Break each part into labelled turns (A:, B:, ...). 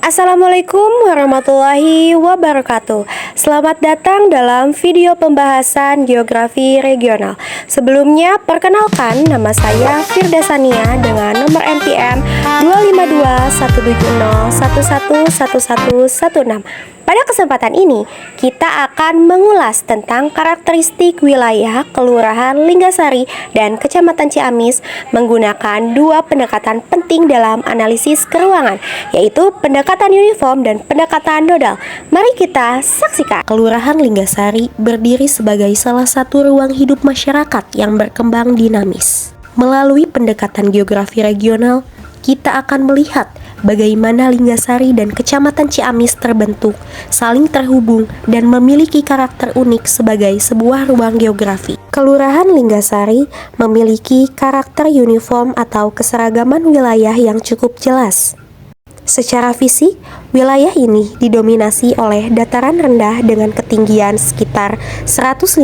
A: Assalamualaikum warahmatullahi wabarakatuh. Selamat datang dalam video pembahasan geografi regional. Sebelumnya, perkenalkan nama saya Firda Sania dengan nomor NPM 2521701111116. Pada kesempatan ini, kita akan mengulas tentang karakteristik wilayah Kelurahan Linggasari dan Kecamatan Ciamis menggunakan dua pendekatan penting dalam analisis keuangan, yaitu pendekatan uniform dan pendekatan nodal. Mari kita saksikan. Kelurahan Linggasari berdiri sebagai salah satu ruang hidup masyarakat yang berkembang dinamis. Melalui pendekatan geografi regional, kita akan melihat bagaimana Linggasari dan Kecamatan Ciamis terbentuk, saling terhubung, dan memiliki karakter unik sebagai sebuah ruang geografi. Kelurahan Linggasari memiliki karakter uniform atau keseragaman wilayah yang cukup jelas. Secara fisik, wilayah ini didominasi oleh dataran rendah dengan ketinggian sekitar 150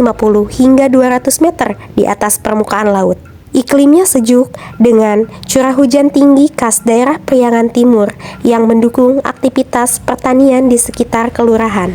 A: hingga 200 meter di atas permukaan laut. Iklimnya sejuk dengan curah hujan tinggi khas daerah Priangan Timur yang mendukung aktivitas pertanian di sekitar kelurahan.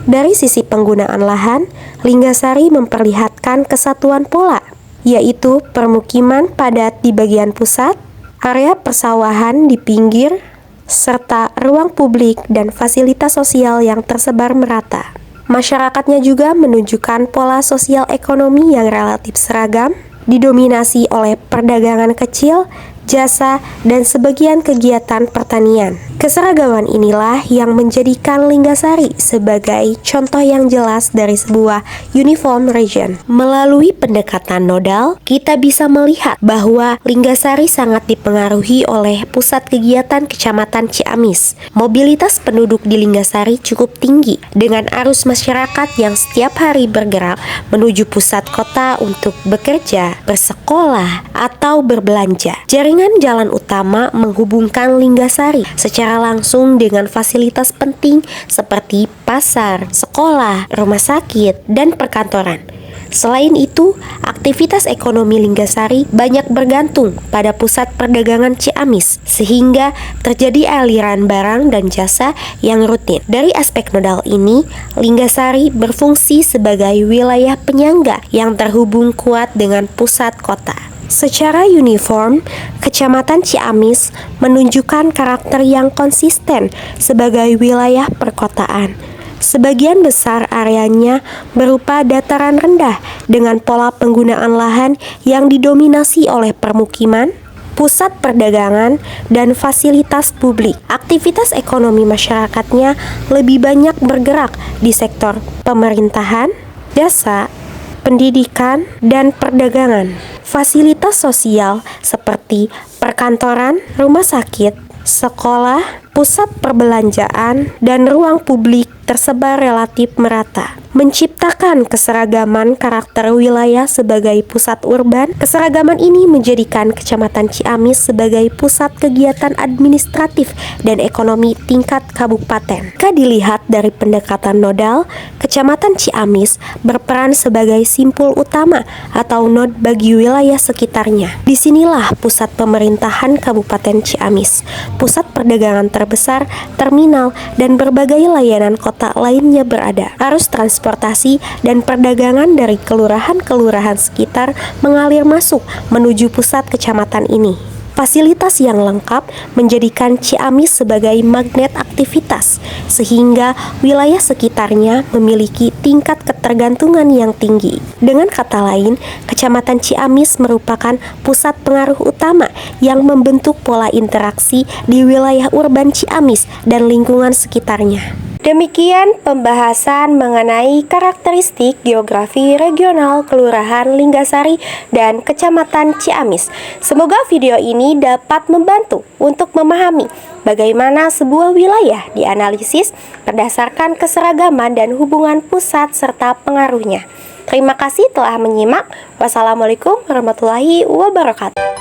A: Dari sisi penggunaan lahan, Linggasari memperlihatkan kesatuan pola, yaitu permukiman padat di bagian pusat, area persawahan di pinggir, serta ruang publik dan fasilitas sosial yang tersebar merata. Masyarakatnya juga menunjukkan pola sosial ekonomi yang relatif seragam, didominasi oleh perdagangan kecil, jasa, dan sebagian kegiatan pertanian. Keseragaman inilah yang menjadikan Linggasari sebagai contoh yang jelas dari sebuah uniform region. Melalui pendekatan nodal, kita bisa melihat bahwa Linggasari sangat dipengaruhi oleh pusat kegiatan Kecamatan Ciamis. Mobilitas penduduk di Linggasari cukup tinggi, dengan arus masyarakat yang setiap hari bergerak menuju pusat kota untuk bekerja, bersekolah, atau berbelanja. Jaringan jalan utama menghubungkan Linggasari secara langsung dengan fasilitas penting seperti pasar, sekolah, rumah sakit, dan perkantoran. Selain itu, aktivitas ekonomi Linggasari banyak bergantung pada pusat perdagangan Ciamis, sehingga terjadi aliran barang dan jasa yang rutin. Dari aspek nodal ini, Linggasari berfungsi sebagai wilayah penyangga yang terhubung kuat dengan pusat kota. Secara uniform, Kecamatan Ciamis menunjukkan karakter yang konsisten sebagai wilayah perkotaan. Sebagian besar areanya berupa dataran rendah dengan pola penggunaan lahan yang didominasi oleh permukiman, pusat perdagangan, dan fasilitas publik. Aktivitas ekonomi masyarakatnya lebih banyak bergerak di sektor pemerintahan, jasa, pendidikan, dan perdagangan. Fasilitas sosial seperti perkantoran, rumah sakit, sekolah, pusat perbelanjaan, dan ruang publik tersebar relatif merata, menciptakan keseragaman karakter wilayah sebagai pusat urban. Keseragaman ini menjadikan Kecamatan Ciamis sebagai pusat kegiatan administratif dan ekonomi tingkat kabupaten. Jika dilihat dari pendekatan nodal, Kecamatan Ciamis berperan sebagai simpul utama atau node bagi wilayah sekitarnya. Disinilah pusat pemerintahan Kabupaten Ciamis, pusat perdagangan terbesar, terminal, dan berbagai layanan kota lainnya berada. Arus transportasi dan perdagangan dari kelurahan-kelurahan sekitar mengalir masuk menuju pusat kecamatan ini. Fasilitas yang lengkap menjadikan Ciamis sebagai magnet aktivitas, sehingga wilayah sekitarnya memiliki tingkat ketergantungan yang tinggi. Dengan kata lain, Kecamatan Ciamis merupakan pusat pengaruh utama yang membentuk pola interaksi di wilayah urban Ciamis dan lingkungan sekitarnya. Demikian pembahasan mengenai karakteristik geografi regional Kelurahan Linggasari dan Kecamatan Ciamis. Semoga video ini dapat membantu untuk memahami bagaimana sebuah wilayah dianalisis berdasarkan keseragaman dan hubungan pusat serta pengaruhnya. Terima kasih telah menyimak. Wassalamualaikum warahmatullahi wabarakatuh.